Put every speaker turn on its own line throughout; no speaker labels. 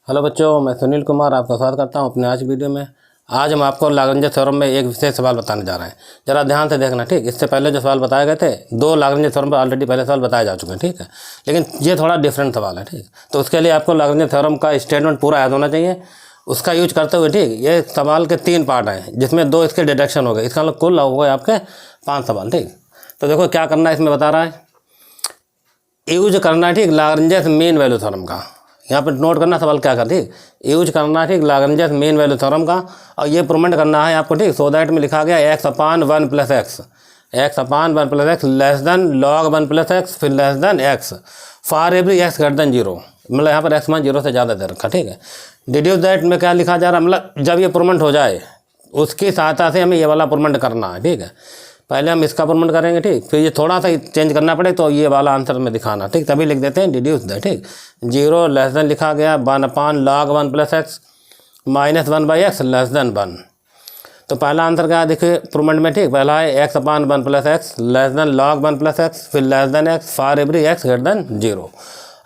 Hello बच्चों, मैं सुनील कुमार आपका स्वागत करता हूं अपने आज वीडियो में। आज हम आपको लाग्रेंज थ्योरम में एक विशेष सवाल बताने जा रहे हैं। जरा ध्यान से देखना, ठीक। इससे पहले जो सवाल बताए गए थे, दो लाग्रेंज थ्योरम पर ऑलरेडी पहले सवाल बताए जा चुके हैं, ठीक है। लेकिन ये थोड़ा डिफरेंट सवाल है, ठीक। तो उसके लिए आपको लाग्रेंज थ्योरम का स्टेटमेंट पूरा याद होना चाहिए, उसका यूज करते हुए, ठीक। ये सवाल के 3 पार्ट हैं, जिसमें 2 इसके डिडक्शन हो गए। इसका मतलब कुल हो गए आपके 5 सवाल, ठीक। तो देखो क्या करना है, इसमें बता रहा है यूज करना है, ठीक, लाग्रेंज मीन वैल्यू थ्योरम का। यहाँ पर नोट करना सवाल क्या कर, ठीक। यूज करना है, ठीक, लाग्रेंज मीन वैल्यू थ्योरम का। और ये प्रूवमेंट करना है आपको, ठीक। सो दैट में लिखा गया x upon 1 plus x, x upon 1 plus x less than log 1 plus x फिर less than x for every x greater than 0। मतलब यहाँ पर एक्स मान 0 से ज़्यादा दे रखा, ठीक है। डिड्यूस दैट में क्या लिखा जा रहा है, मतलब जब ये प्रूवमेंट हो जाए उसकी सहायता से हमें ये वाला प्रूवमेंट करना है, ठीक है। पहले हम इसका प्रूवमेंट करेंगे, ठीक। फिर ये थोड़ा सा चेंज करना पड़े तो ये वाला आंसर में दिखाना, ठीक। तभी लिख देते हैं डिड्यूस दैट, ठीक। 0 लेस देन लिखा गया 1 upon log 1 plus x minus 1 by x less than 1। तो पहला आंसर क्या है देखिए प्रूवमेंट में, ठीक। पहला है x upon 1 plus x less than log 1 plus x फिर less than x for every x greater than 0।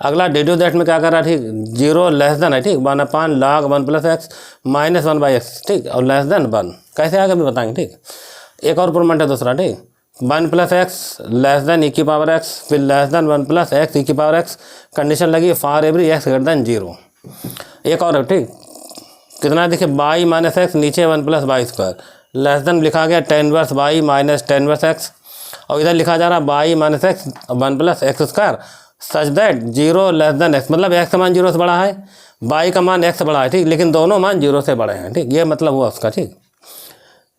अगला डिड्यूस दैट में क्या कर रहा है, ठीक। 0 लेस देन है, ठीक। 1 upon log 1 plus x minus 1 by x, ठीक। और लेस देन 1 कैसे आगे भी बताएंगे, ठीक। एक और प्रूवमेंट है दूसरा, ठीक। 1 प्लस एक्स लेस देन ई की पावर एक्स फिर लेस देन 1 प्लस एक्स ई की पावर एक्स कंडीशन लगी for every x greater than 0। एक और है, ठीक। कितना देखिए बाई माइनस एक्स नीचे 1 plus by square less than लिखा गया 10 वर्स बाई माइनस 10 वर्स एक्स। और इधर लिखा जा रहा by minus x 1 plus x square such that 0 less than x. मतलब एक्स का मान 0 से बड़ा है, बाई का मान एक्स से बड़ा है, ठीक। लेकिन दोनों मान 0 से बड़े हैं, ठीक। ये मतलब हुआ उसका, ठीक।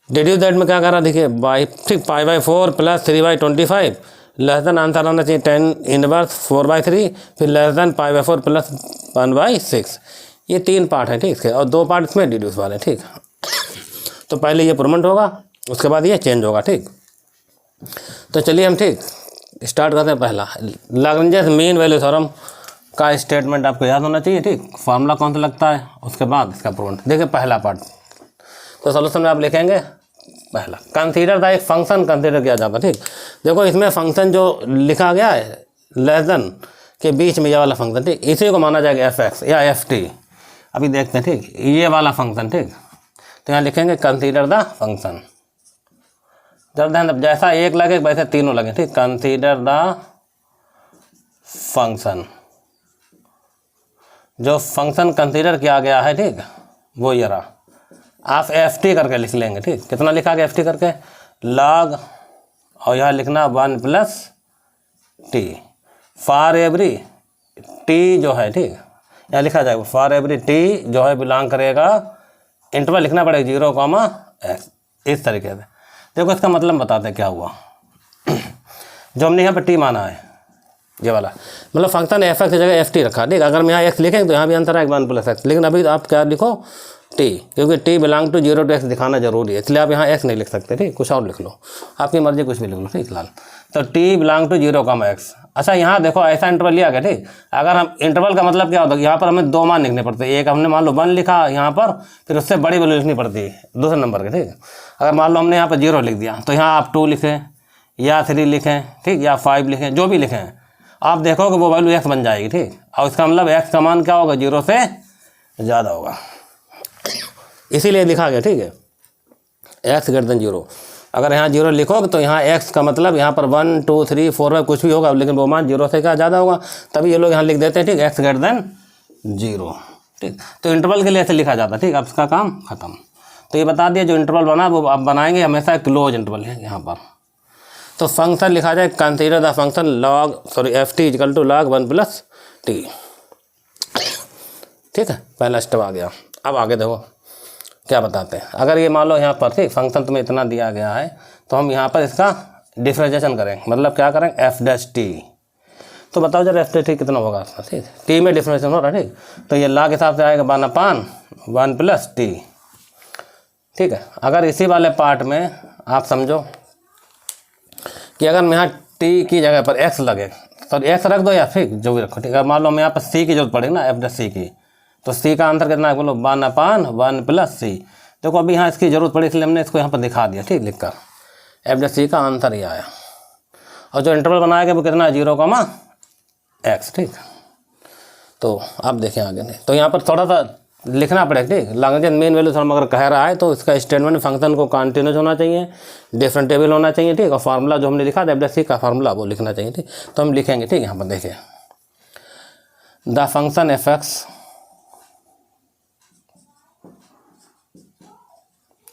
डिड्यूस दैट में क्या कर रहा देखिए बाई, ठीक। Pi by 4 plus 3 by 25 less than answer आना चाहिए 10 इनवर्स 4 बाई 3 फिर less than pi by 4 plus 1 by 6। ये 3 पार्ट हैं, ठीक। इसके और 2 पार्ट इसमें डिड्यूस वाले, ठीक। तो पहले ये प्रूवमेंट होगा, उसके बाद ये चेंज होगा, ठीक। तो चलिए हम, ठीक, स्टार्ट करते हैं। पहला लाग्रेंज मीन वैल्यू थ्योरम का स्टेटमेंट आपको याद होना चाहिए, ठीक। फार्मूला कौन सा लगता है, उसके बाद इसका प्रूवमेंट। देखिए पहला पार्ट तो सोल्यूशन में आप लिखेंगे पहला कंसीडर द एक फंक्शन कंसीडर किया जाता है, ठीक। देखो इसमें फंक्शन जो लिखा गया है लेस देन के बीच में ये वाला फंक्शन, ठीक। इसी को माना जाएगा fx या ft। अभी देखते हैं, ठीक, ये वाला फंक्शन, ठीक। तो यहाँ लिखेंगे कंसीडर द फंक्शन। जब ध्यान जैसा एक लगे वैसे तीनों लगे, ठीक। कंसीडर द फंक्शन, जो फंक्शन कंसीडर किया गया है, ठीक, वो ये रहा। आप ft करके लिख लेंगे, ठीक। कितना लिखा गया ft करके लॉग और यहाँ लिखना 1 plus T for every T जो है, ठीक। यहाँ लिखा जाएगा फॉर एवरी टी जो है बिलोंग करेगा इंटरवल लिखना पड़ेगा 0, x। इस तरीके से देखो इसका मतलब बताते हैं क्या हुआ। जो हमने यहाँ पर टी माना है ये वाला, मतलब फंक्शन एफ की जगह ft रखा, ठीक। अगर हम यहाँ x लिखेंगे तो यहाँ भी आंसर आएगा 1 प्लस एक्स। लेकिन अभी आप क्या लिखो टी, क्योंकि T belong to 0 to x दिखाना जरूरी है, इसलिए आप यहाँ x नहीं लिख सकते, ठीक। कुछ और लिख लो, आपकी मर्जी, कुछ भी लिख लो, ठीक। फिलहाल तो टी बिलोंग टू 0, x। अच्छा यहाँ देखो ऐसा इंटरवल लिया गया, ठीक। अगर हम इंटरवल का मतलब क्या होता है, यहाँ पर हमें 2 मान लिखने पड़ते हैं। एक हमने मान लो 1 लिखा यहाँ पर, फिर उससे बड़ी वैल्यू लिखनी पड़ती है दूसरे नंबर के, ठीक। अगर मान लो हमने यहाँ पर 0 लिख दिया तो यहाँ आप 2 लिखें या 3 लिखें, ठीक, या 5 लिखें, जो भी लिखें, आप देखोगे वो वैल्यू x बन जाएगी, ठीक। और इसका मतलब x का मान क्या होगा, 0 से ज़्यादा होगा, इसीलिए लिखा गया, ठीक है, x ग्रेटर देन 0। अगर यहाँ 0 लिखोगे तो यहाँ x का मतलब यहाँ पर 1 2 3 4 5 कुछ भी होगा, लेकिन वो मान 0 से क्या ज़्यादा होगा, तभी ये लोग यहाँ लिख देते हैं, ठीक, x ग्रेटर देन 0, ठीक। तो इंटरवल के लिए ऐसे लिखा जाता है, ठीक। अब इसका काम खत्म। तो ये बता दिया जो इंटरवल बना वो आप बनाएंगे हमेशा क्लोज इंटरवल है यहाँ पर। तो फंक्शन लिखा जाए consider the function ft equal to log 1 plus T, ठीक है। पहला स्टेप आ गया। अब आगे देखो क्या बताते हैं। अगर ये मान लो यहाँ पर, ठीक, फंक्शन तुम्हें इतना दिया गया है तो हम यहाँ पर इसका डिफरेंशिएशन करें, मतलब क्या करें f डैश टी। तो बताओ जरा f डैश टी कितना होगा इसका, ठीक। टी में डिफरेंशिएशन हो रहा है, ठीक। तो ये लॉग के हिसाब से आएगा 1 अपान 1 प्लस टी, ठीक है। अगर इसी वाले पार्ट में आप समझो कि अगर मैं यहाँ टी की जगह पर x लगे तो x रख दो या फिर जो भी रखो, ठीक है। मान लो हमें यहाँ पर c की जरूरत पड़ेगी ना, f डैश सी की, तो c का आंसर कितना है बोलो 1 अपान 1 प्लस सी। देखो अभी यहाँ इसकी जरूरत पड़ी इसलिए हमने इसको यहाँ पर दिखा दिया, ठीक, लिखकर f डैश सी का आंसर ये आया। और जो इंटरवल बनाया गया वो कितना है 0, x, ठीक। तो आप देखें आगे नहीं, तो यहाँ पर थोड़ा सा लिखना पड़ेगा ठीक। लैग्रेंज मीन वैल्यू थ्योरम अगर कह रहा है तो इसका स्टेटमेंट फंक्शन को कॉन्टिन्यूस होना चाहिए, डिफरेंटेबल होना चाहिए ठीक, और फार्मूला जो हमने लिखा था एफ का फार्मूला वो लिखना चाहिए ठीक। तो हम लिखेंगे ठीक। यहाँ पर देखिए the function F X,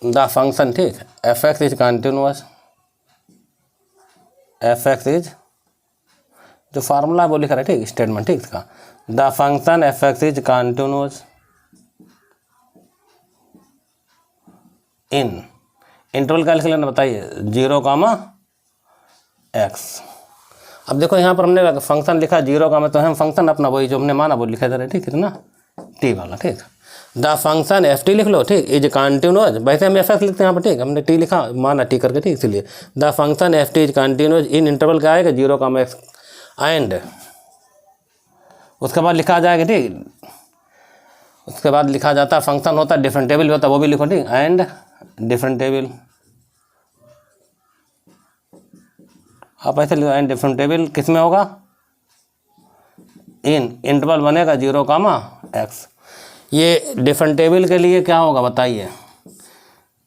the function ठीक F X is continuous, F X is जो फार्मूला वो लिखा है ठीक, स्टेटमेंट ठीक इसका, the function F X is continuous in interval क्या लिख लेना बताइए 0, x। अब देखो यहाँ पर हमने फंक्शन लिखा 0, तो हम फंक्शन अपना वही जो हमने माना वो लिखा था ठीक, कितना t वाला ठीक। द फंक्शन एफ टी लिख लो ठीक, इज कॉन्टिन्यूस, वैसे हम एफ एक्स लिखते हैं यहाँ पर ठीक, हमने टी लिखा माना टी करके ठीक, इसलिए the function F T is continuous in interval क्या आएगा 0, x एंड उसके बाद लिखा जाएगा ठीक, उसके बाद लिखा जाता है फंक्शन होता है डिफरेंटेबल भी होता है वो भी लिखो ठीक, एंड डिफरेंटेबल, आप ऐसे लिखो एंड डिफरेंटेबल किस में होगा, इन इंटरवल बनेगा 0, x। ये डिफरेंटेबल के लिए क्या होगा बताइए,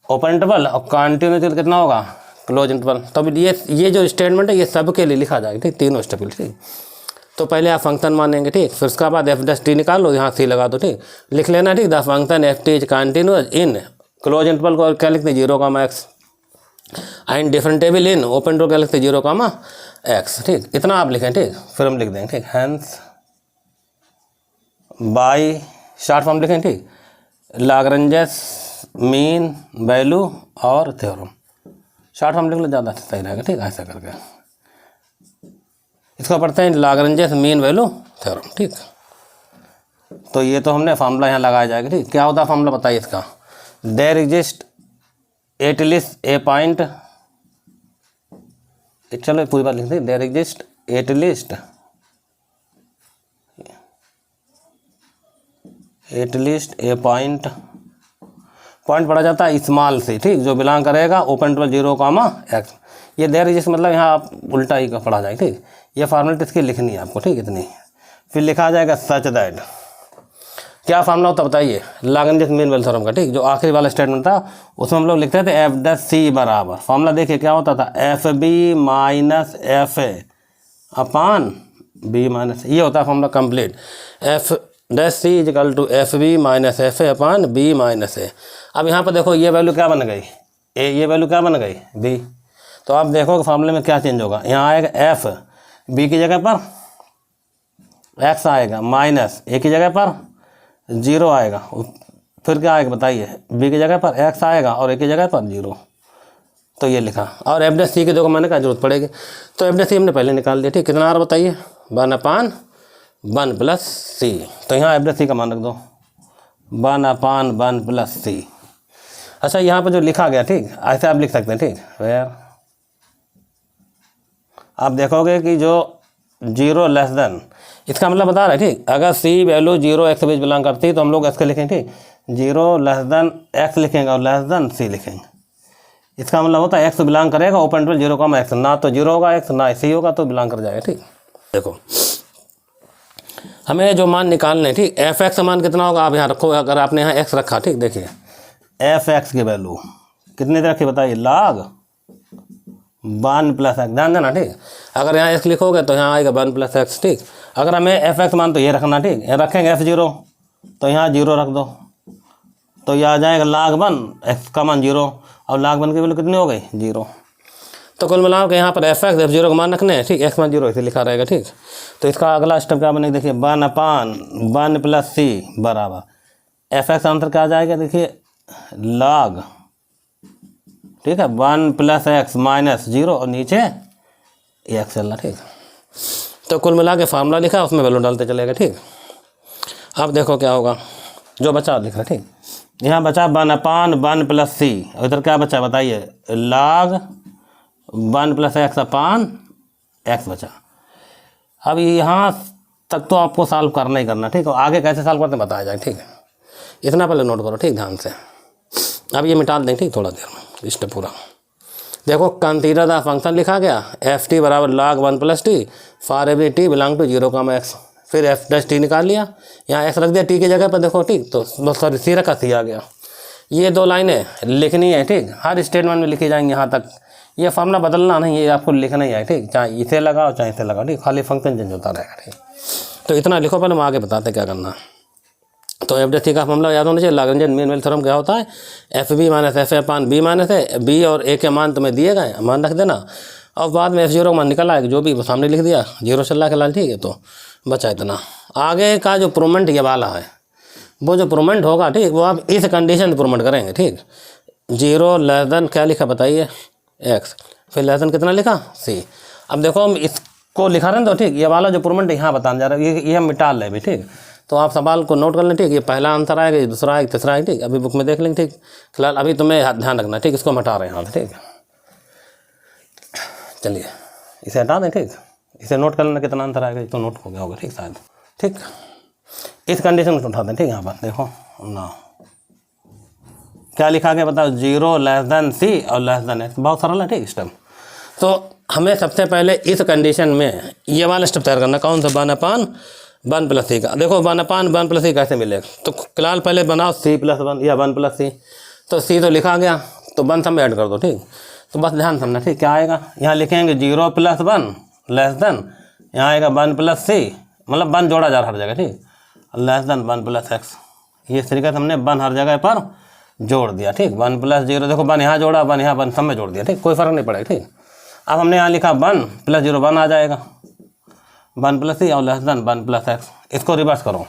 ओपन इंटरवल, और कॉन्टिन्यूस कितना होगा क्लोज इंटरवल। तो ये जो स्टेटमेंट है ये सब के लिए लिखा जाएगा ठीक, तीनों स्टेप ठीक। तो पहले आप फंक्शन मानेंगे ठीक, फिर उसके बाद एफ डैश टी निकाल लो, यहाँ सी लगा दो ठीक, लिख लेना ठीक, the function F T is continuous in close interval को क्या लिखते हैं 0, x and differentiable in open interval क्या लिखते हैं 0, x ठीक। इतना आप लिखें ठीक, फिर हम लिख देंगे ठीक, हैंस बाय शॉर्ट फॉर्म लिखें ठीक, लैग्रेंज मीन वैल्यू और थ्योरम, शॉर्ट फॉर्म लिख लो ज़्यादा सही रहेगा ठीक, ऐसा करके इसको पढ़ते हैं लैग्रेंज मीन वैल्यू थ्योरम ठीक। तो ये तो हमने फार्मूला यहाँ लगाया जाएगा ठीक। क्या होता है फार्मूला बताइए इसका, there exist at least a point, चलो पूरी बात लिखते हैं, there exist at least a point, point पढ़ा जाता है स्मॉल से ठीक, जो बिलोंग करेगा ओपन इंटरवल 0, x। ये देयर एग्जिस्ट मतलब यहाँ आप उल्टा ही का पढ़ा जाए ठीक, ये फॉर्मूला इसकी लिखनी है आपको ठीक, इतनी। फिर लिखा जाएगा सच दैट, क्या फार्मूला होता बताइए, लैग्रेंज मीन वैल्यू थ्योरम का ठीक, जो आखिरी वाला स्टेटमेंट था उसमें हम लोग लिखते थे एफ डैश सी बराबर, फार्मूला देखिए क्या होता था, F B minus F A upon B minus, ये होता है formula complete, F dash C is equal to F B minus F A upon B minus A. अब यहाँ पर देखो ये वैल्यू क्या बन गई ए, ये वैल्यू क्या बन गई बी, तो आप देखो फार्मूले में क्या चेंज होगा, यहाँ आएगा एफ बी की जगह पर एक्स आएगा, माइनस ए की जगह पर 0 आएगा, फिर क्या आएगा बताइए, बी की जगह पर x आएगा और ए की जगह पर 0। तो ये लिखा, और एफ डैश सी की जगह मैंने क्या जरूरत पड़ेगी, तो एफ डैश सी हमने पहले निकाल दिया ठीक, कितना आ रहा बताइए 1/1 प्लस सी। तो यहाँ एफ डैश सी का मान रख दो 1/1 प्लस सी। अच्छा यहाँ पर जो लिखा गया ठीक, ऐसे आप लिख सकते हैं ठीक, वेयर आप देखोगे कि जो 0 लेस देन, इसका मतलब बता रहा है ठीक, अगर सी वैल्यू 0 x के बीच बिलोंग करती है तो हम लोग x के लिखेंगे ठीक, 0 लेस देन x लिखेंगे और लेस देन सी लिखेंगे। इसका मतलब होता है x बिलोंग करेगा ओपन इंटरवल 0, x, ना तो 0 होगा x ना सी होगा तो बिलोंग कर जाएगा ठीक। देखो हमें जो मान निकालने ठीक, एफ एक्स मान कितना होगा आप यहाँ रखो, अगर आपने यहाँ x रखा ठीक, देखिए एफ एक्स की वैल्यू कितनी रखी बताइए, log 1 प्लस एक्स, ध्यान देना ठीक, अगर यहाँ x लिखोगे तो यहाँ आएगा 1 प्लस एक्स ठीक। अगर हमें एफ एक्स मान तो ये रखना ठीक, यहाँ रखेंगे f0 तो यहाँ 0 रख दो, तो यह आ जाएगा log 1 x का मान 0, और log 1 की वैल्यू कितनी हो गई 0। तो कुल मिलाओ कि यहाँ पर एफ एक्स f0 का मान रखने हैं ठीक, x मान 0 इसे लिखा रहेगा ठीक। तो इसका अगला स्टेप क्या बनेगा देखिए, 1/1 प्लस सी बराबर एफ एक्स आंसर क्या आ जाएगा देखिए log ठीक है 1 प्लस एक्स माइनस 0 और नीचे एक्स चलना ठीक। तो कुल मिला के फार्मूला लिखा उसमें वैल्यू डालते चलेगा ठीक। अब देखो क्या होगा, जो बचा लिख रहा ठीक, यहाँ बचा 1/1 प्लस सी, इधर क्या बचा बताइए log 1 प्लस एक्स अपान एक्स बचा। अब यहाँ तक तो आपको सॉल्व करना ही करना ठीक, और आगे कैसे सॉल्व करते हैं बताया जाए ठीक है, इतना पहले नोट करो ठीक ध्यान से। अब ये मिटा दें ठीक थोड़ा देर में स्टेप पूरा। देखो कंसीडर द फंक्शन लिखा गया एफ टी बराबर log 1 plus T for every T belong to 0, x, फिर एफ डैश टी निकाल लिया, यहाँ एक्स रख दिया टी की जगह पर, देखो ठीक, तो सॉरी सी रखा सी आ गया। ये 2 लाइनें लिखनी है ठीक, हर स्टेटमेंट में लिखी जाएंगी यहाँ तक। ये फार्मूला बदलना नहीं, ये आपको लिखना ही है ठीक, चाहे इसे लगाओ चाहे इसे लगाओ ठीक, खाली फंक्शन चेंज होता रहेगा ठीक। तो इतना लिखो, पहले हम आगे बताते क्या करना। तो एफ डैश टी का मामला याद होना चाहिए। लाग्रेंज मीन वैल्यू थ्योरम क्या होता है, F B minus F A upon B minus A, B और ए के मान तुम्हें दिए गए, मान रख देना, और बाद में F0 का मान निकल आएगा, जो भी वो सामने लिख दिया, 0 चल रहा के लाल ठीक है। तो बचा इतना। आगे का जो प्रूवमेंट ये वाला है, वो जो प्रूवमेंट होगा ठीक, वो आप इस कंडीशन में प्रूवमेंट करेंगे ठीक। 0 लेस देन क्या लिखा बताइए, x, फिर लेस देन कितना लिखा c। अब देखो हम इसको लिखा रहे हैं तो ठीक, ये वाला जो प्रूवमेंट यहाँ बताने जा रहा है, ये हम मिटा लें भी ठीक। तो आप सवाल को नोट कर लें ठीक, ये पहला आंसर आएगा, ये दूसरा आएगा, तीसरा आएगा ठीक। अभी बुक में देख लेंगे ठीक, फिलहाल अभी तुम्हें ध्यान रखना ठीक, इसको हम हटा रहे हैं यहाँ ठीक। चलिए इसे हटा दें ठीक, इसे नोट कर लेना कितना आंसर आएगा, तो नोट हो गया होगा ठीक शायद ठीक। इस कंडीशन को उठा दें ठीक, यहाँ पर देखो ना क्या लिखा गया बताओ, 0 लेस देन सी और लेस देन एक्स, बहुत सरल है ठीक स्टेप। तो हमें सबसे पहले इस कंडीशन में ये वाला स्टेप तैयार करना, कौन सा, 1/1 प्लस सी का। देखो 1/1 प्लस सी कैसे मिलेगा, तो फिलहाल पहले बनाओ c प्लस 1 या 1 प्लस सी। तो c तो लिखा गया, तो 1 सब ऐड कर दो ठीक। तो बस ध्यान समझना ठीक, क्या आएगा, यहाँ लिखेंगे 0 प्लस 1 लेस देन, यहाँ आएगा 1 प्लस सी, मतलब 1 जोड़ा जा रहा हर जगह ठीक, लेस देन 1 प्लस एक्स। ये तरीका से हमने 1 हर जगह पर जोड़ दिया ठीक। 1 प्लस 0, देखो 1 यहाँ जोड़ा, 1 यहाँ, 1 सब में जोड़ दिया ठीक, कोई फर्क नहीं पड़ेगा ठीक। अब हमने यहाँ लिखा 1 प्लस 0 1 आ जाएगा, 1 प्लस सी और लेस देन 1 प्लस एक्स। इसको रिवर्स करो,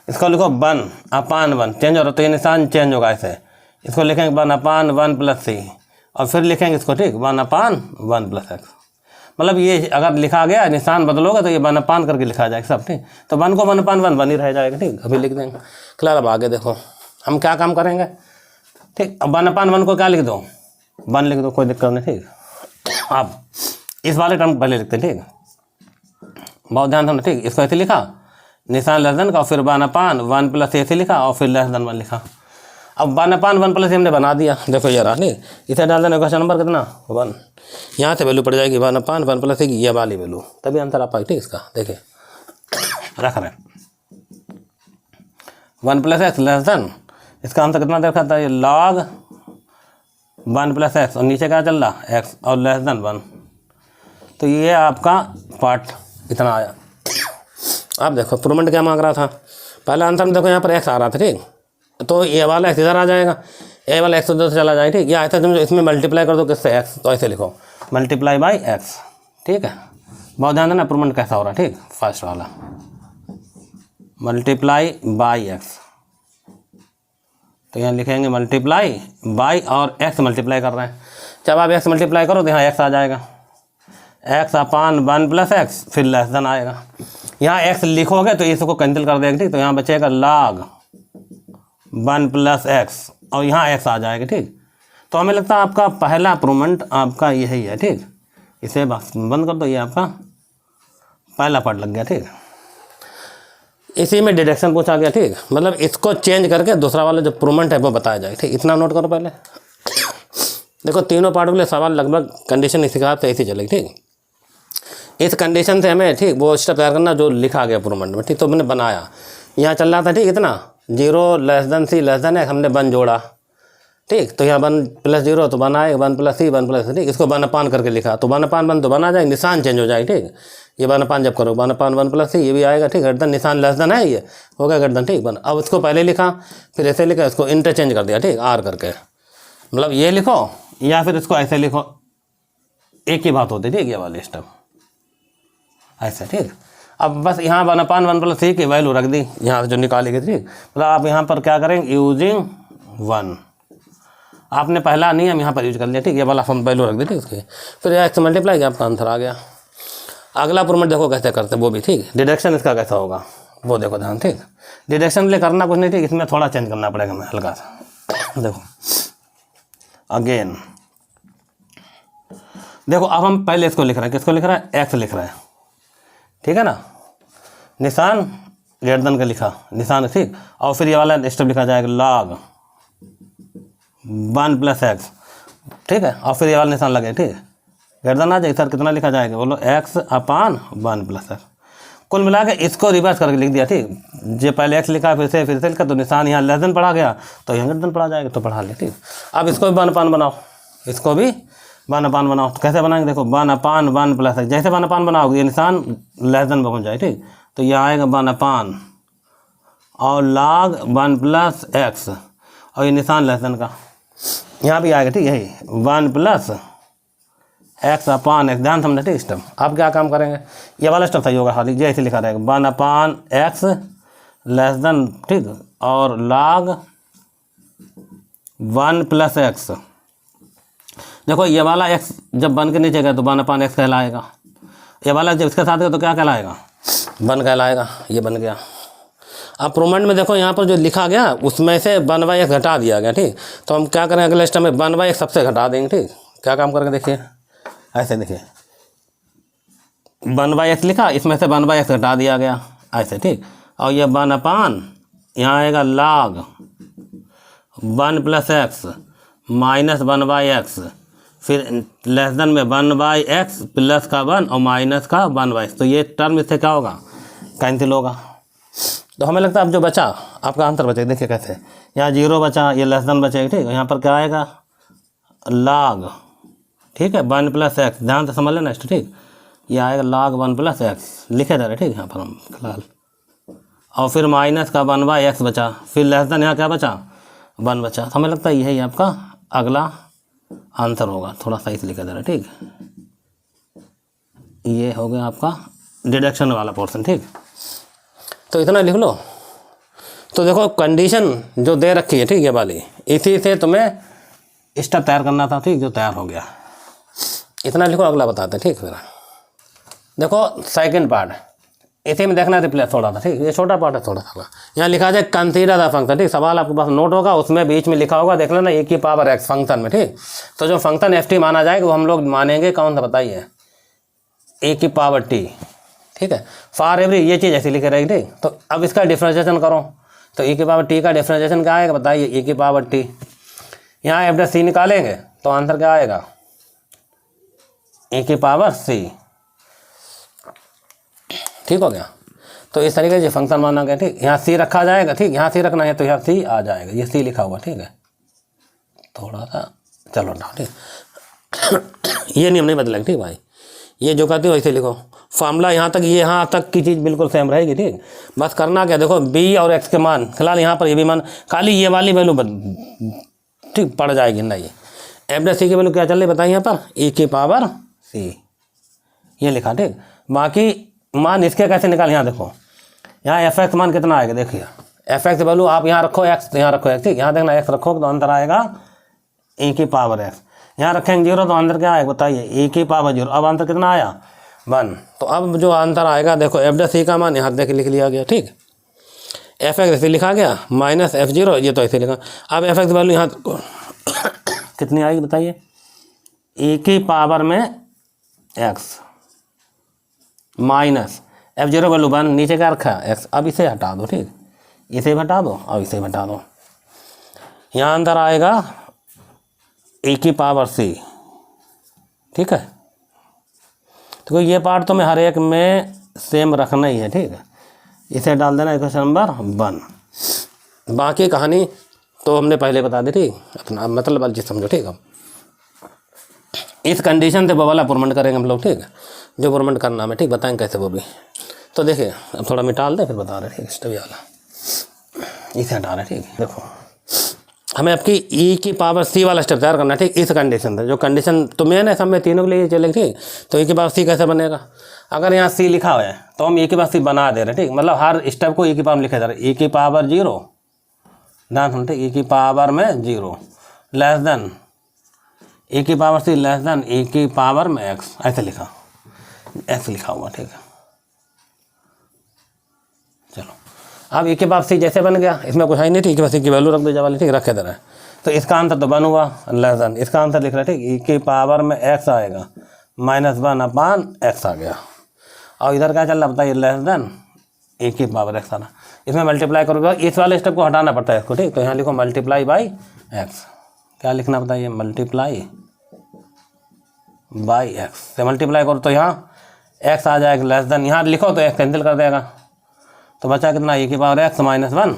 इसको लिखो 1/1, चेंज हो रहा तो ये निशान चेंज होगा ऐसे। इसको लिखेंगे 1/1 प्लस सी, और फिर लिखेंगे इसको ठीक 1/1 प्लस एक्स। मतलब ये अगर लिखा गया निशान बदलोगे तो ये 1/1 करके लिखा जाएगा सब ठीक। तो 1 को 1/1 1 ही रह जाएगा ठीक, अभी लिख देंगे क्लियर। अब आगे देखो हम क्या काम करेंगे ठीक। अब 1/1 को क्या लिख दो, 1 लिख दो, कोई दिक्कत नहीं ठीक। अब इस वाले टर्म पहले लिखते हैं ठीक, बहुत ध्यान रखना ठीक। इसको ऐसे लिखा निशान लेस देन का, फिर 1/1 प्लस ऐसे लिखा, और फिर लेस देन 1 लिखा। अब 1/1 प्लस हमने बना दिया, देखो ये रहा नहीं, इसे डाल देना, क्वेश्चन नंबर कितना 1, यहाँ से वैल्यू पड़ जाएगी 1/1 प्लस ये वाली वैल्यू, तभी आंसर आ पाएगा ठीक। इसका देखिए रख रहे 1 प्लस एक्स लेस देन, इसका आंसर कितना देखा था, ये log 1 प्लस एक्स, और नीचे क्या चल रहा एक्स, और लेस देन 1। तो ये आपका पार्ट इतना आया। अब देखो प्रूवमेंट क्या मांग रहा था, पहला आंसर में देखो यहाँ पर एक्स आ रहा था ठीक, तो ये वाला एक्स इधर आ जाएगा, ए वाला एक्स उधर से चला जाए ठीक। या ऐसा तुम इसमें मल्टीप्लाई कर दो किससे, एक्स, तो ऐसे लिखो मल्टीप्लाई बाई एक्स ठीक है। बहुत ध्यान देना प्रूवमेंट कैसा हो रहा है ठीक। फर्स्ट वाला मल्टीप्लाई बाई एक्स, तो यहाँ लिखेंगे मल्टीप्लाई बाई, और एक्स मल्टीप्लाई कर रहे हैं, जब आप एक्स मल्टीप्लाई करो तो यहाँ एक्स आ जाएगा, x/1 प्लस एक्स, फिर लेस देन आएगा। यहाँ x लिखोगे तो इसको कैंसिल कर देगा ठीक, तो यहाँ बचेगा log 1 प्लस एक्स, और यहाँ x आ जाएगा ठीक। तो हमें लगता है आपका पहला प्रूवमेंट आपका यही है ठीक। इसे बस बंद कर दो, ये आपका पहला पार्ट लग गया ठीक। इसी में डिडक्शन पूछा गया ठीक, मतलब इसको चेंज करके दूसरा वाला जो प्रूवमेंट है वो बताया जाएगा ठीक। इतना नोट करो पहले। देखो तीनों पार्ट वाले सवाल लगभग कंडीशन इसी का ऐसी चलेगी ठीक। इस कंडीशन से हमें ठीक वो स्टेप तैयार करना जो लिखा गया प्रूवमेंट में ठीक। तो मैंने बनाया, यहाँ चल रहा था ठीक इतना 0 लेस देन सी लेस देन एक्स, हमने 1 जोड़ा ठीक। तो यहाँ 1 प्लस 0 तो 1 आएगा, 1 प्लस सी 1 प्लस ठीक। इसको 1/1 करके लिखा, तो 1/1 तो 1 आ जाएगा, निशान चेंज हो जाएगा ठीक। ये 1/5 जब करो 1/1 प्लस सी, ये भी आएगा ठीक, गर्दन निशान लेस देन है, ये हो गया गर्दन ठीक। अब इसको पहले लिखा, फिर ऐसे लिखा, इसको इंटरचेंज कर दिया ठीक, आर करके, मतलब ये लिखो या फिर इसको ऐसे लिखो, एक ही बात होती ठीक। ये वाली स्टेप ऐसे ठीक। अब बस यहाँ 1/1 प्लस सी की वैल्यू रख दी यहाँ से जो निकाली गई ठीक। मतलब आप यहाँ पर क्या करेंगे, यूजिंग 1, आपने पहला नियम यहाँ पर यूज कर लिया ठीक। ये वाला हम वैल्यू रख दी ठीक उसकी, फिर एक्स मल्टीप्लाई किया, आपका आंसर आ गया। अगला प्रूवमेंट देखो कैसे करते वो भी ठीक। डिडक्शन इसका कैसा होगा वो देखो ध्यान ठीक। डिडक्शन के लिए करना कुछ नहीं ठीक, इसमें थोड़ा चेंज करना पड़ेगा हमें हल्का सा। देखो अगेन देखो, अब हम पहले इसको लिख रहे हैं, किसको लिख रहा है, एक्स लिख रहे हैं ठीक है ना। निशान ग्रेटर देन का लिखा निशान ठीक, और फिर ये वाला स्टेप लिखा जाएगा log 1 प्लस एक्स ठीक है, और फिर ये वाला निशान लगे ठीक। ग्रेटर देन आ जाए सर, कितना लिखा जाएगा बोलो, x/1 प्लस एक्स। कुल मिला के इसको रिवर्स करके लिख दिया, ठीक। जो पहले एक्स लिखा फिर से लिखा, तो निशान यहाँ लेस देन पढ़ा गया तो यहाँ ग्रेटर देन पढ़ा जाएगा, तो पढ़ा ले, ठीक। अब इसको भी 1/1 बनाओ, इसको भी 1/1 बनाओ। तो कैसे बनाएंगे, देखो 1/1 प्लस एक्स, जैसे 1/1 बनाओगे ये निशान लेस देन पहुँच जाए, ठीक। तो यह आएगा 1/, और log 1 प्लस एक्स, और ये निशान लेस देन का यहाँ भी आएगा, ठीक। यही 1 प्लस एक्स अपान एक्स, ध्यान समझना, ठीक। स्टेप आप क्या काम करेंगे, ये वाला स्टेप सही होगा, खाली जैसे लिखा रहेगा 1/x लेस देन, ठीक, और log 1 प्लस एक्स। देखो ये वाला x जब 1 के नीचे गया तो 1/x कहलाएगा, ये वाला जब इसके साथ गया तो क्या कहलाएगा, 1 कहलाएगा। ये बन गया। अब प्रूवमेंट में देखो यहाँ पर जो लिखा गया उसमें से 1/x घटा दिया गया, ठीक। तो हम क्या करेंगे अगले स्टेप में 1/x सबसे घटा देंगे, ठीक। क्या काम करके देखिए, ऐसे देखिए 1/x लिखा, इसमें से 1/x घटा दिया गया ऐसे, ठीक। और ये 1/, यहाँ आएगा log 1 plus x minus 1/x, फिर लेस देन में 1/x प्लस का 1 और माइनस का 1/x, तो ये टर्म इससे क्या होगा, कैंसिल होगा। तो हमें लगता है अब जो बचा आपका आंसर बचेगा, देखिए कैसे, यहाँ 0 बचा, ये लेस देन बचेगा, ठीक। यहाँ पर क्या आएगा log, ठीक है, 1 प्लस एक्स, ध्यान से समझ लेना, ठीक। ये आएगा log 1 प्लस एक्स लिखे जा रहे, ठीक। यहाँ पर हम फिलहाल, और फिर माइनस का 1/x बचा, फिर लेस देन यहाँ क्या बचा 1 बचा। तो हमें लगता है यही आपका अगला आंसर होगा, थोड़ा सा इस लिखा जा रहा है, ठीक। ये हो गया आपका डिडक्शन वाला पोर्शन, ठीक। तो इतना लिख लो। तो देखो कंडीशन जो दे रखी है, ठीक, ये वाली, इसी से तुम्हें स्टेप तैयार करना था, ठीक, जो तैयार हो गया। इतना लिखो, अगला बताते हैं, ठीक। फिर देखो सेकंड पार्ट, इसी में देखना रिप्लेस थोड़ा था, ठीक। ये छोटा पार्ट है थोड़ा सा, यहाँ लिखा जाए कंसीडर द फंक्शन, ठीक। सवाल आपके पास नोट होगा, उसमें बीच में लिखा होगा, देख लेना, e की पावर x फंक्शन में, ठीक। तो जो फंक्शन ft माना जाएगा वो हम लोग मानेंगे कौन सा बताइए, e की पावर t, ठीक है। फॉर एवरी ये चीज़ ऐसी लिखी रहेगी, ठीक। तो अब इसका डिफ्रेंशिएशन करो, तो e की पावर t का डिफ्रेंशिएशन क्या आएगा बताइए, e की पावर t। यहाँ एफ सी निकालेंगे तो आंसर क्या आएगा, e की पावर c, ठीक हो गया। तो इस तरीके से फंक्शन माना गया, ठीक। यहाँ c रखा जाएगा, ठीक, यहाँ c रखना है तो यहाँ c आ जाएगा, ये c लिखा हुआ, ठीक है। थोड़ा सा चलो ना, ठीक। ये नियम नहीं बदलेगा, ठीक भाई, ये जो कहते हो वैसे लिखो। फार्मूला यहाँ तक, ये यहाँ तक की चीज़ बिल्कुल सेम रहेगी, ठीक। बस करना क्या, देखो b और x के मान, फिलहाल यहाँ पर ये भी मान, खाली ये वाली वैल्यू ठीक पड़ जाएगी, नहीं एफ सी की वैल्यू क्या चल रही बताइए यहाँ पर, e की पावर c, ये लिखा, ठीक। बाकी मान इसके कैसे निकाल, यहाँ देखो, यहाँ एफ एक्स मान कितना आएगा, देखिए एफ एक्स वैल्यू आप यहाँ रखो x, यहाँ रखो x, ठीक। यहाँ देखना x रखोगे तो अंदर आएगा e की पावर x, यहाँ रखेंगे 0 तो अंदर क्या आएगा बताइए, e की पावर 0। अब आंसर कितना आया 1। तो अब जो आंसर आएगा देखो एफ सी का मान यहाँ देख लिख लिया गया, ठीक। एफ एक्स ऐसे लिखा गया माइनस f0, ये तो ऐसे लिखा। अब एफ एक्स वैल्यू यहाँ कितनी आएगी बताइए, e की पावर में x माइनस f0 वैल्यू 1, नीचे क्या रखा है x। अब इसे हटा दो, ठीक, इसे भी हटा दो और इसे भी हटा दो, यहाँ अंदर आएगा e की पावर c, ठीक है। तो ये पार्ट तो मैं हर एक में सेम रखना ही है, ठीक है। इसे डाल देना इक्वेशन नंबर 1। बाकी कहानी तो हमने पहले बता दी, ठीक। अपना मतलब वाली चीज़ समझो, ठीक। अब इस कंडीशन से वो वाला प्रूवमेंट करेंगे हम लोग, ठीक है, जो प्रूवमेंट करना है, ठीक, बताएंगे कैसे वो भी। तो देखिए अब थोड़ा मिटाल दे फिर बता रहे, ठीक। स्टेप वाला इसे हटा रहे, ठीक। देखो हमें आपकी e की पावर c वाला स्टेप तैयार करना है, ठीक। इस कंडीशन से, जो कंडीशन तो मेन है सब में तीनों के लिए चलेगी, ठीक। तो e की पावर c कैसे बनेगा, अगर यहाँ c लिखा हुआ है तो हम e की पावर c बना दे रहे हैं, ठीक। मतलब हर स्टेप को e की पावर लिखे जा रहे हैं, e की पावर 0, ध्यान सुनते, e की पावर में 0 लेस देन e की power c less than e की पावर में x, ऐसे लिखा, x लिखा हुआ, ठीक है। चलो अब e के पावर c जैसे बन गया, इसमें कुछ है नहीं, ठीक है। c की वैल्यू रख दो जवाब, ठीक, रखे दे रहे हैं। तो इसका आंसर तो 1 हुआ, लेस देन इसका आंसर लिख रहा है, ठीक। e की पावर में x आएगा -1/x आ गया, और इधर क्या चल रहा बताइए, लेस देन e की पावर x आना। इसमें मल्टीप्लाई करोगे, इस वाले स्टेप को हटाना पड़ता है इसको, ठीक। तो यहाँ लिखो मल्टीप्लाई बाई x, क्या लिखना बताइए, मल्टीप्लाई बाई x से मल्टीप्लाई करो तो यहाँ एक्स आ जाएगा लेस देन, यहाँ लिखो तो एक्स कैंसिल कर देगा, तो बचा कितना e की पावर x माइनस 1,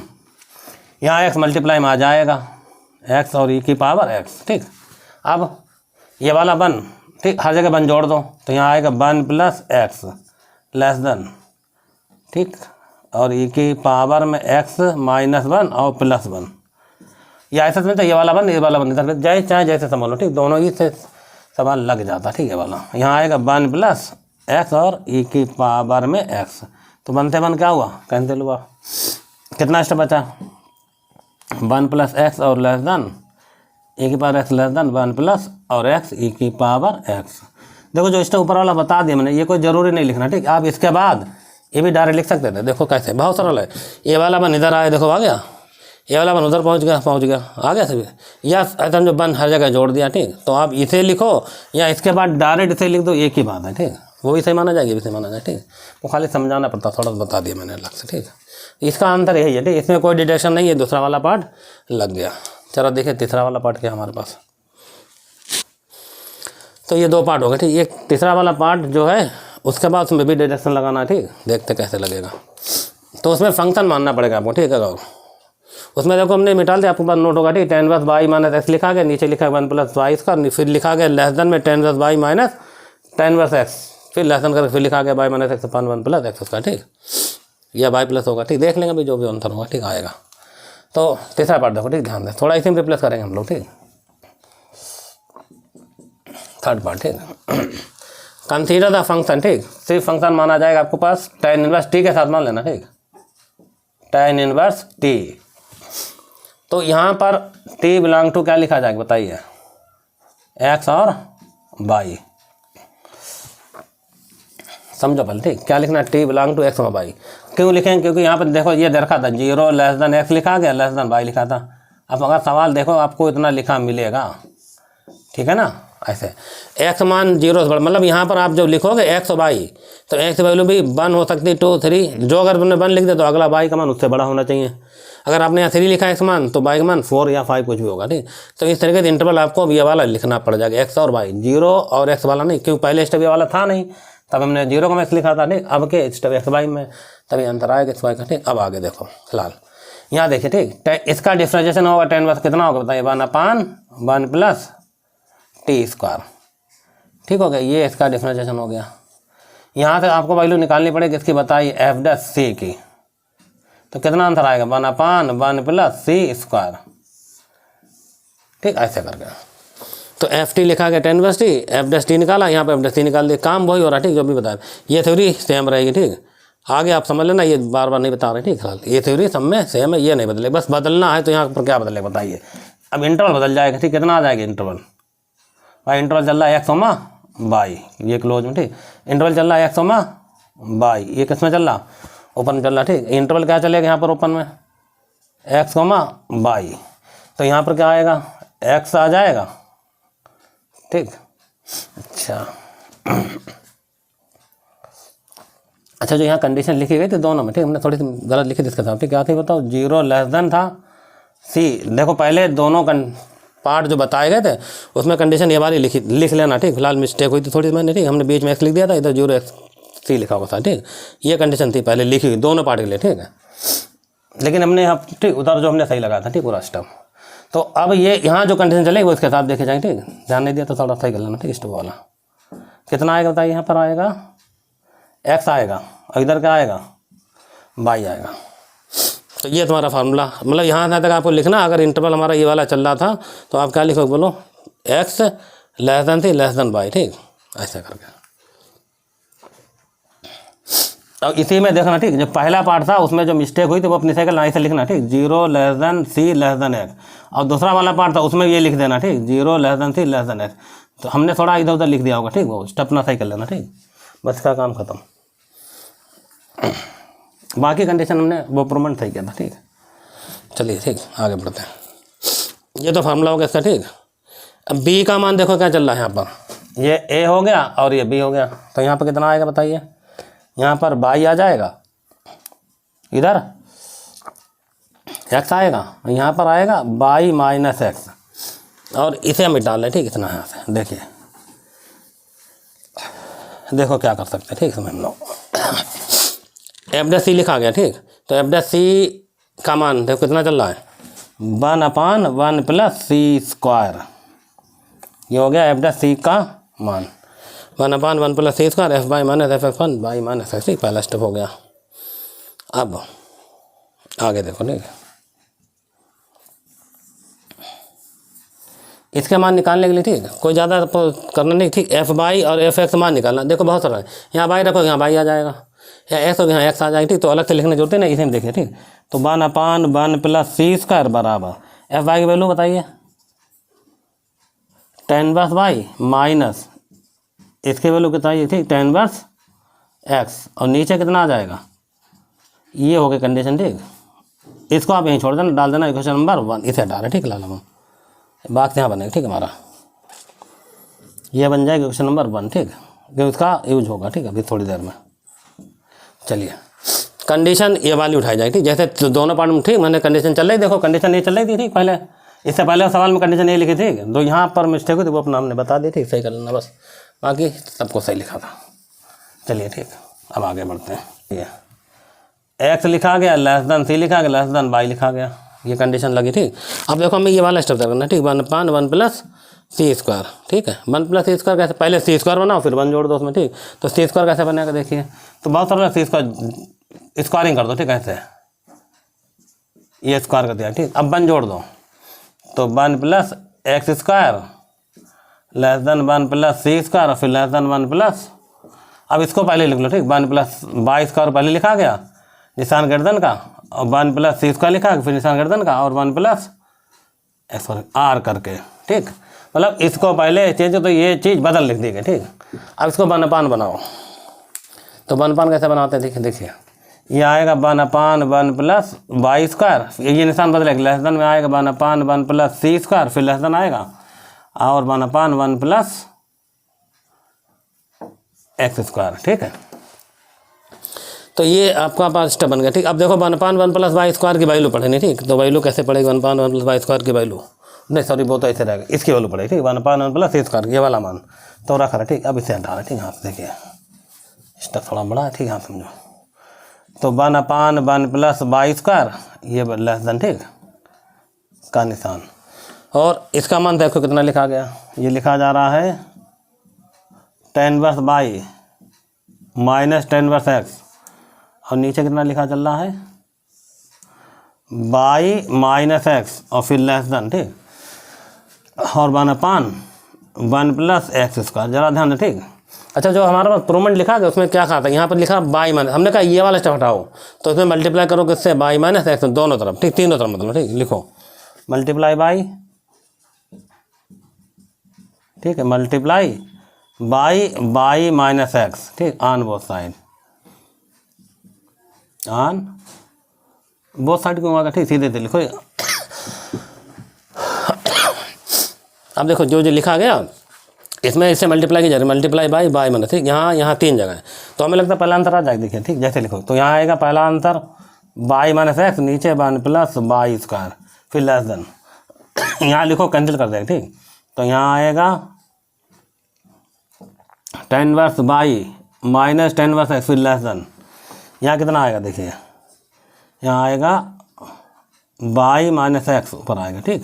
यहाँ x मल्टीप्लाई में आ जाएगा x और e की पावर x। ठीक, अब ये वाला 1, ठीक, हर जगह 1 जोड़ दो, तो यहाँ आएगा 1 प्लस एक्स लेस देन, ठीक, और e की पावर में x माइनस 1 और प्लस 1, या ऐसा समझते ये वाला 1 ये वाला 1 इधर जाए चाहे जैसे संभालो, ठीक, दोनों ही से सवाल लग जाता। ठीक है वाला, यहाँ आएगा 1 प्लस एक्स और e की पावर में x, तो बनते बन क्या हुआ, कैंसिल हुआ, कितना स्टेप बचा, 1 प्लस एक्स और लेस देन e की power x less than 1 plus और x e की पावर x। देखो जो स्टेप ऊपर वाला बता दिया मैंने, ये कोई ज़रूरी नहीं लिखना, ठीक, आप इसके बाद ये भी डायरेक्ट लिख सकते थे। देखो कैसे, बहुत सरल है, ये वाला 1 इधर आया, देखो आ गया, ये वाला 1 उधर पहुंच गया, आ गया सभी, या ऐसा जो 1 हर जगह जोड़ दिया, ठीक, तो आप इसे लिखो या इसके बाद डायरेक्ट इसे लिख दो, एक ही बात है, ठीक, वो भी सही माना जाएगी, भी सही माना जाए, ठीक, वो खाली समझाना पड़ता, थोड़ा बता दिया मैंने अलग से, ठीक, इसका अंतर यही है, ठीक, इसमें कोई डिडक्शन नहीं है, दूसरा वाला पार्ट लग गया। चलो देखिए तीसरा वाला पार्ट क्या हमारे पास, तो ये 2 पार्ट हो गए, ठीक, एक तीसरा वाला पार्ट जो है उसके बाद उसमें भी डिडक्शन लगाना, ठीक, देखते कैसे लगेगा, तो उसमें फंक्शन मानना पड़ेगा आपको, ठीक है, और उसमें देखो हमने मिटा दिया, आपको पास नोट होगा, ठीक, tan inverse y minus x लिखा गया, नीचे लिखा है 1 प्लस वाई स्क्वायर, फिर लिखा गया लेस देन में tan inverse y minus tan inverse x, फिर लेस देन करके फिर लिखा गया y minus x upon 1 plus x square, ठीक, या y प्लस होगा, ठीक, देख लेंगे अभी जो भी अंतर होगा, ठीक, आएगा। तो तीसरा पार्ट देखो, ठीक, ध्यान दें, थोड़ा इसी में रिप्लेस करेंगे हम लोग, ठीक, थर्ड पार्ट, ठीक, कंसीडर द फंक्शन, ठीक, सिर्फ फंक्शन माना जाएगा आपको पास tan इनवर्स t के साथ मान लेना, ठीक, tan इनवर्स t, तो यहाँ पर t बिलोंग टू क्या लिखा जाएगा बताइए, x और y, समझो पहले, ठीक, क्या लिखना, t बिलोंग टू x और y, क्यों लिखेंगे, क्योंकि यहाँ पर देखो ये देखा था 0 लेस देन x लिखा गया, लेस देन y लिखा था, अब अगर सवाल देखो आपको इतना लिखा मिलेगा, ठीक है ना, ऐसे x मान 0 से बड़ा, मतलब यहाँ पर आप जब लिखोगे x और y, तो x की वैल्यू भी 1 हो सकती है, 2 3, जो अगर तुमने 1 लिख दिया तो अगला y का मान उससे बड़ा होना चाहिए, अगर आपने यहाँ 3 लिखा है x मान तो y का मान 4 या 5 कुछ भी होगा, ठीक, तो इस तरीके से इंटरवल आपको ये वाला लिखना पड़ जाएगा, x और y, 0 और x वाला नहीं, क्योंकि पहले स्टेप ये वाला था नहीं, तब हमने 0 का x लिखा था, ठीक, अब के स्टेप x y में तभी अंतर आएगा x y का, ठीक। अब आगे देखो फिलहाल यहाँ देखिए, ठीक, इसका डिफ्रेंशिएशन होगा tan इनवर्स कितना होगा बताइए, 1/1 प्लस टी स्क्वायर, ठीक हो गया, ये इसका डिफ्रेंशिएशन हो गया। यहाँ से आपको वैल्यू निकालनी पड़ेगी इसकी, बताइए एफ डैश सी की, तो कितना आंसर आएगा, 1/1 प्लस सी स्क्वायर, ठीक, ऐसे करके, तो एफ टी लिखा गया tan inverse T, F dash T निकाला, यहाँ पे एफ डैश टी निकाल दिया, काम वही हो रहा है, ठीक, जो भी बताया, ये थ्योरी सेम रहेगी, ठीक, आगे आप समझ लेना, ये बार बार नहीं बता रहे, ठीक, फिलहाल ये थ्योरी सब में सेम है, ये नहीं बदले, बस बदलना है तो यहाँ पर क्या बदले बताइए, अब इंटरवल बदल जाएगा, ठीक, कितना आ जाएगा इंटरवल, भाई इंटरवल चल रहा है x, y, ये क्लोज में, ठीक, इंटरवल चल रहा है x, y, ये किस में चल रहा, ओपन में चल रहा, ठीक, इंटरवल क्या चलेगा यहाँ पर ओपन में, x, y, तो यहाँ पर क्या आएगा, x आ जाएगा, ठीक, अच्छा जो यहाँ कंडीशन लिखी गई थी दोनों में, ठीक, हमने थोड़ी सी गलत लिखी थी इसके साथ, ठीक, क्या थी बताओ, 0 लेस देन था c, देखो पहले दोनों पार्ट जो बताए गए थे उसमें कंडीशन ये वाली लिख लेना, ठीक, फिलहाल मिस्टेक हुई थी थोड़ी मैंने, ठीक, हमने बीच में x लिख दिया था, इधर 0 x c लिखा हुआ था, ठीक, ये कंडीशन थी पहले लिखी हुई दोनों पार्ट के लिए, ठीक है, लेकिन हमने यहाँ, ठीक, उधर जो हमने सही लगाया था, ठीक, पूरा स्टेप, तो अब ये यहाँ जो कंडीशन चलेगी वो इसके साथ देखे जाएंगे, ठीक, ध्यान नहीं दिया तो थोड़ा सही कर लेना, ठीक, स्टेप वाला कितना आएगा बताइए, यहाँ पर आएगा x आएगा और इधर क्या आएगा, y आएगा, तो ये तुम्हारा फार्मूला, मतलब यहाँ तक आपको लिखना, अगर इंटरवल हमारा ये वाला चल रहा था तो आप क्या लिखोगे बोलो, x लेस देन थी लेस देन y, ठीक, ऐसे करके, अब इसी में देखना, ठीक, जो पहला पार्ट था उसमें जो मिस्टेक हुई थी वो अपनी साइकिल लाइन से लिखना, ठीक, 0 लेस देन सी लेस देन x, और दूसरा वाला पार्ट था उसमें ये लिख देना, ठीक, 0 लेस देन सी लेस देन x, तो हमने थोड़ा इधर उधर लिख दिया होगा, ठीक, वो स्टेप ना सही कर लेना, ठीक, बस का काम खत्म, बाकी कंडीशन हमने वो प्रूवमेंट सही किया था, ठीक, चलिए, ठीक, आगे बढ़ते हैं, ये तो फार्मूला हो गया इसका, ठीक, अब b का मान देखो क्या चल रहा है, यहाँ पर ये a हो गया और ये b हो गया, तो यहाँ पर कितना आएगा बताइए, यहाँ पर y आ जाएगा, इधर x आएगा, यहाँ पर आएगा y माइनस एक्स, और इसे हम डाल लें, ठीक, इतना यहाँ से देखिए देखो क्या कर सकते हैं, ठीक समझ लो। एफ डैश सी लिखा गया, ठीक। तो एफ डैश सी का मान देखो कितना चल रहा है, 1/1 + c²। ये हो गया एफ डैश सी का मान, 1/1 + c², f/- f(x1/-x), ठीक। पहला स्टेप हो गया। अब आगे देखो, ठीक। इसके मान निकालने के लिए, ठीक, कोई ज़्यादा करना नहीं, ठीक। f/y और f(x) मान निकालना। देखो बहुत सारा है, यहाँ y रखो, यहाँ y आ जाएगा, या x हो, यहाँ x आ जाएगा, ठीक। तो अलग से लिखने की जरूरत नहीं, इसे में देखिए, ठीक। तो 1/1 + c² बराबर f(y) की वैल्यू बताइए, tan−1y माइनस इसकी वैल्यू कितना है, ठीक, tan−1x, और नीचे कितना आ जाएगा, ये हो गई कंडीशन, ठीक। इसको आप यहीं छोड़ देना, डाल देना इक्वेशन नंबर 1, इसे हटा रहे, ठीक। लाल बात यहाँ बनेगा, ठीक। हमारा ये बन जाएगा इक्वेशन नंबर 1, ठीक, क्योंकि उसका यूज होगा, ठीक। अभी थोड़ी देर में चलिए कंडीशन ये वाली उठाई जाएगी, ठीक। जैसे तो दोनों पार्ट में, ठीक, मैंने कंडीशन चल रही, देखो कंडीशन ये चल रही थी, ठीक। पहले इससे पहले सवाल में कंडीशन ये लिखी थी, तो यहाँ पर मिस्टेक हुई थी, वो अपना हमने बता दी, ठीक। सही कर लेना बस, बाकी सबको सही लिखा था। चलिए ठीक, अब आगे बढ़ते हैं। ये एक्स लिखा गया, c लिखा गया, y लिखा गया, ये कंडीशन लगी, ठीक। अब देखो हमें ये वाला स्टेप करना है, ठीक। 1/1 + c², ठीक है। 1 + c² कैसे, पहले c² बनाओ फिर 1 जोड़ दो उसमें, ठीक। तो c² कैसे बनेगा देखिए, तो बहुत सारा c² स्क्वायरिंग कर दो, ठीक। ऐसे ये स्क्वायर कर दिया, ठीक। अब 1 जोड़ दो, तो 1 + x² <1 + c² और फिर <1 +, अब इसको पहले लिख लो, ठीक। 1 + y² पहले लिखा गया निशान गर्दन का, और 1 + c² लिखा फिर निशान गर्दन का, और 1 + r करके, ठीक। मतलब इसको पहले चीज़, तो ये चीज़ बदल लिख दी गई, ठीक। अब इसको 1/1 बनाओ, तो 1/1 कैसे बनाते हैं, देखिए देखिए, ये आएगा 1/1 + y², ये निशान बदलेगा, लेसन में आएगा 1/1 + c², फिर लेसन आएगा, और 1/1 + x², ठीक है। तो ये आपका पास स्टेप बन गया, ठीक। अब देखो 1/1 + y² की वैल्यू पढ़ेंगे, ठीक। तो वैल्यू कैसे पड़ेगी, 1/1 + y² की वैल्यू, नहीं सॉरी वो तो ऐसे रहेगा, इसकी वैल्यू पड़ेगी, ठीक। 1/1 + c², ये वाला मान तो रखा है, ठीक। अब इसे हटा रहे, ठीक। यहाँ से देखिए स्टेप थोड़ा बड़ा है, ठीक। यहाँ समझो, तो 1/1 + y², ये लेसन, ठीक, का निशान, और इसका मान देखो कितना लिखा गया, ये लिखा जा रहा है tan−1y माइनस tan−1x, और नीचे कितना लिखा चल रहा है, y - x, और फिर लेसन, ठीक, और 1/1 + x², जरा ध्यान दें, ठीक। अच्छा जो हमारा पास प्रूवमेंट लिखा गया उसमें क्या कहा था, यहाँ पर लिखा y - हमने कहा ये वाला स्टेप हटाओ, तो इसमें मल्टीप्लाई करो किससे, y - x, दोनों तरफ, ठीक, तीनों तरफ मतलब, ठीक। लिखो मल्टीप्लाई बाई, ठीक है, मल्टीप्लाई बाई y - x, ठीक, on both side, on both side क्यों आएगा, ठीक, सीधे लिखो। अब देखो जो जो लिखा गया इसमें इससे मल्टीप्लाई की जा रही है, मल्टीप्लाई बाई y, ठीक। यहाँ 3 जगह है, तो हमें लगता है पहला आंसर आ जाएगा, देखिए, ठीक। जैसे लिखो तो यहाँ आएगा पहला आंसर y - x, नीचे 1 + y², फिर लेसन, यहाँ लिखो कैंसिल कर देगा, ठीक। तो यहाँ आएगा tan−1y माइनस tan−1x, फिर लेसन, यहाँ कितना आएगा देखिए, यहाँ आएगा y - x ऊपर आएगा, ठीक,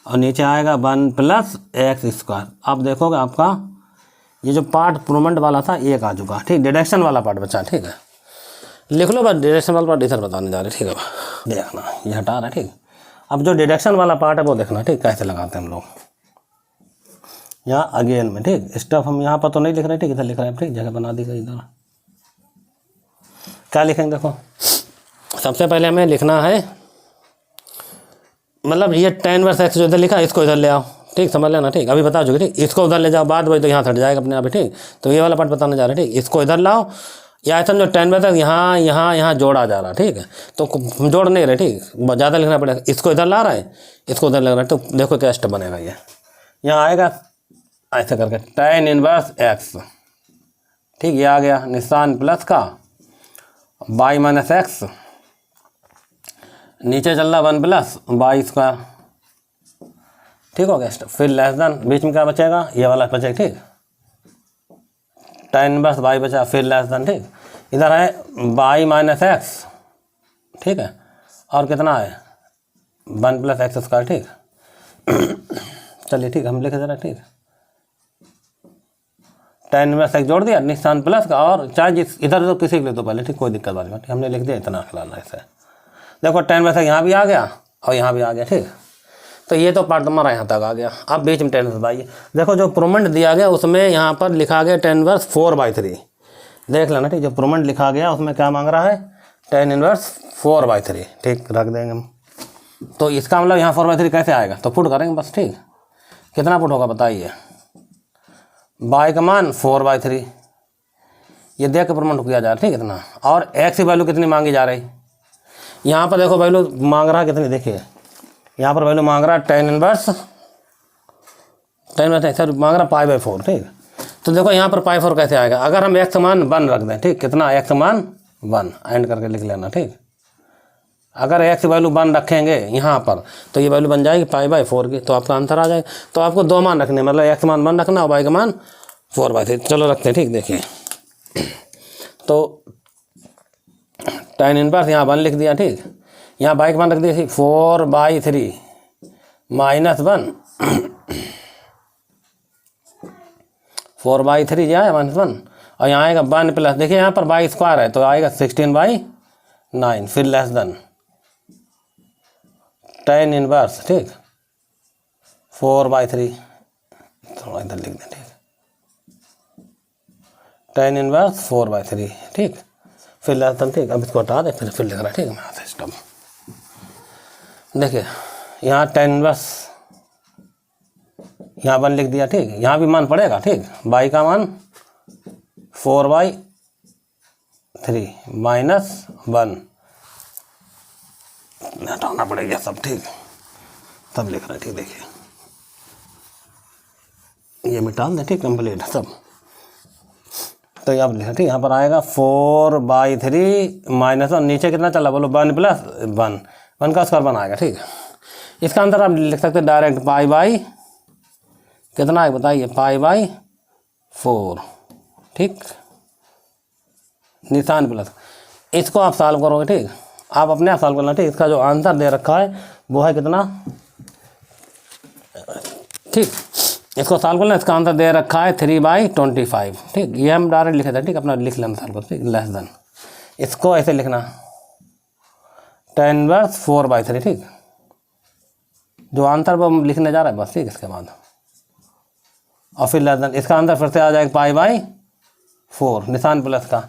और नीचे आएगा 1 + x²। आप देखोगे आपका ये जो पार्ट प्रूवमेंट वाला था एक आ चुका, ठीक। डिडक्शन वाला पार्ट बचा, ठीक है, लिख लो, बस डिडक्शन वाला पार्ट इधर बताने जा रहे, ठीक है। देखना ये हटा रहा है, ठीक। अब जो डिडक्शन वाला पार्ट है वो देखना, ठीक, कैसे लगाते हैं हम लोग यहाँ अगेन में, ठीक। स्टेप हम यहाँ पर तो नहीं लिख रहे, ठीक, इधर लिख रहे हैं, ठीक, जगह बना दी गई इधर। क्या लिखेंगे देखो, सबसे पहले हमें लिखना है, मतलब ये tan−1x जो इधर लिखा इसको इधर ले आओ, ठीक, समझ लेना, ठीक। अभी बता चुके, ठीक। इसको उधर ले जाओ, बाद वही तो यहाँ हट जाएगा अपने आप, ठीक। तो ये वाला पार्ट बताने जा रहे हैं, ठीक। इसको इधर लाओ, या ऐसा जो tan−1 यहाँ जोड़ा जा रहा है, ठीक है, तो हम जोड़ नहीं रहे, ठीक, ज़्यादा लिखना पड़ेगा। इसको इधर ला रहा है, इसको उधर लग रहा है, तो देखो क्या स्टेप बनेगा, ये यहाँ आएगा ऐसा करके tan−1x, ठीक, ये आ गया निशान प्लस का y - x, नीचे चल रहा 1 + y², ठीक हो गया स्टेप। फिर लेसन, बीच में क्या बचेगा, ये वाला बचेगा, ठीक, tan इनवर्स y बचा, फिर लेस देन, ठीक। इधर है y माइनस एक्स, ठीक है, और कितना है 1 प्लस एक्स स्क्वायर, ठीक। चलिए ठीक, हम लिखे ज़रा, ठीक। tan इनवर्स एक्स जोड़ दिया, निशान प्लस का, और चाहे जिस इधर तो किसी के लिए तो पहले, ठीक, कोई दिक्कत वाली बात, हमने लिख दिया इतना खिलाना ऐसे। देखो tan इनवर्स यहाँ भी आ गया और यहाँ भी आ गया, ठीक। तो ये तो पार्ट तुम्हारा यहाँ तक आ गया। अब बीच में tan इनवर्स बताइए। देखो जो प्रूवमेंट दिया गया उसमें यहाँ पर लिखा गया tan इनवर्स 4/3, देख लेना, ठीक। जो प्रूवमेंट लिखा गया उसमें क्या मांग रहा है, tan इनवर्स 4/3, ठीक, रख देंगे हम। तो इसका मतलब यहाँ 4/3 कैसे आएगा, तो पुट करेंगे बस, ठीक। कितना पुट होगा बताइए, y का मान 4/3, ये देख के प्रूवमेंट किया जा रहा है, ठीक, इतना। और x की वैल्यू कितनी मांगी जा रही, यहाँ पर देखो वैल्यू मांग रहा है कितनी, देखिए यहाँ पर वैल्यू मांग रहा है tan इनवर्स सर मांग रहा π/4, ठीक। तो देखो यहाँ पर π/4 कैसे आएगा, अगर हम x मान 1 रख दें, ठीक, कितना x मान 1 एंड करके लिख लेना, ठीक। अगर x वैल्यू 1 रखेंगे यहाँ पर तो ये वैल्यू बन जाएगी π/4 की, तो आपका आंसर आ जाएगा। तो आपको 2 मान रखने, मतलब x मान 1 रखना और y का मान 4/3। चलो रखते हैं, ठीक। देखिए तो tan इनवर्स यहाँ 1 लिख दिया, ठीक। यहाँ y का मान रख दिया 4/3 माइनस 1, 4/3 जो है -1, और यहाँ आएगा 1 प्लस, देखिए यहाँ पर y स्क्वायर है तो आएगा 16/9, फिर लेस देन tan इनवर्स, ठीक, 4/3, थोड़ा इधर लिख दें, ठीक, tan इनवर्स 4/3, ठीक, फिर लेस देन, ठीक। अब इसको हटा दे, फिर लिख रहा है, ठीक। मैं सिस्टम देखिए यहाँ tan इनवर्स यहाँ 1 लिख दिया, ठीक। यहाँ भी मान पड़ेगा, ठीक, y का मान 4/3 माइनस 1, हटाना पड़ेगा सब, ठीक, तब लिख रहा है, ठीक। देखिए ये मिटा दें, ठीक, कंप्लीट सब। तो ये अब लिखा, ठीक, यहाँ पर आएगा 4/3 माइनस 1, नीचे कितना चला बोलो, 1 प्लस 1 का स्क्वायर 1 आएगा, ठीक। इसका आंसर आप लिख सकते हैं डायरेक्ट π/, कितना है बताइए, π/4, ठीक, निशान प्लस। इसको आप सॉल्व करोगे, ठीक, आप अपने आप सॉल्व करना, ठीक। इसका जो आंसर दे रखा है वो है कितना, ठीक। इसको सॉल्व करना, इसका आंसर दे रखा है 3/25, ठीक। ये हम डायरेक्ट लिखे थे, ठीक, अपना लिख लेना सॉल्व कर, ठीक, लेस देन। इसको ऐसे लिखना tan इनवर्स 4/3, ठीक। जो आंसर वो लिखने जा रहा है बस, ठीक। इसके बाद और फिर लेस देन, इसका आंसर फिर से आ जाएगा π/4 निशान प्लस का।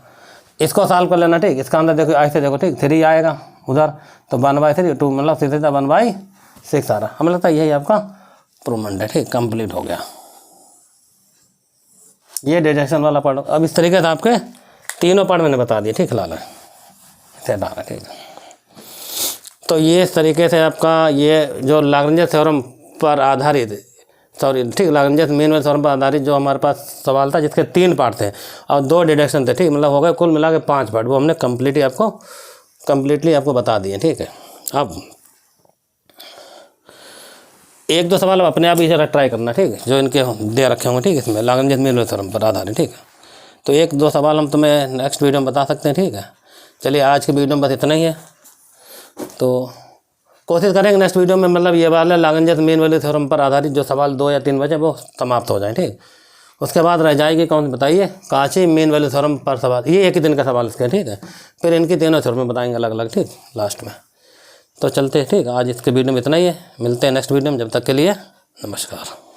इसको सॉल्व कर लेना, ठीक। इसका आंसर देखो ऐसे देखो, ठीक, 3 आएगा उधर, तो 1/3 2 मतलब सीधे 1/6 आ रहा। हमें लगता है यही आपका प्रूवमेंट है, ठीक, कंप्लीट हो गया ये डिडक्शन वाला पार्ट। अब इस तरीके से आपके तीनों पार्ट मैंने बता दिए, ठीक, लाल इसे डाला, ठीक। तो ये इस तरीके से आपका ये जो लाग्रेंज थ्योरम पर आधारित, ठीक, लाग्रेंज मीन वैल्यू थ्योरम पर आधारित जो हमारे पास सवाल था, जिसके 3 पार्ट थे और 2 डिडक्शन थे, ठीक, मतलब हो गए कुल मिला के 5 पार्ट, वो हमने कम्प्लीटली आपको बता दिए, ठीक है। अब 1-2 सवाल अपने आप ही जरा ट्राई करना, ठीक है, जो इनके दे रखे होंगे, ठीक, इसमें लाग्रेंज मीन वैल्यू थ्योरम पर आधारित, ठीक है। तो 1-2 सवाल हम तुम्हें नेक्स्ट वीडियो में बता सकते हैं, ठीक है। चलिए आज की वीडियो में बस इतना ही है, तो कोशिश करेंगे नेक्स्ट वीडियो में मतलब ये वाला लाग्रेंज मीन वैल्यू थ्योरम पर आधारित जो सवाल 2 या 3 बचे वो समाप्त हो जाए, ठीक। उसके बाद रह जाएगी कौन सी बताइए, काची मीन वैल्यू थ्योरम पर सवाल, ये एक ही दिन का सवाल इसका, ठीक है। फिर इनकी तीनों थ्योरम बताएंगे अलग अलग, ठीक, लास्ट में। तो चलते हैं, ठीक, आज इसके वीडियो में इतना ही है, मिलते हैं नेक्स्ट वीडियो में, जब तक के लिए नमस्कार।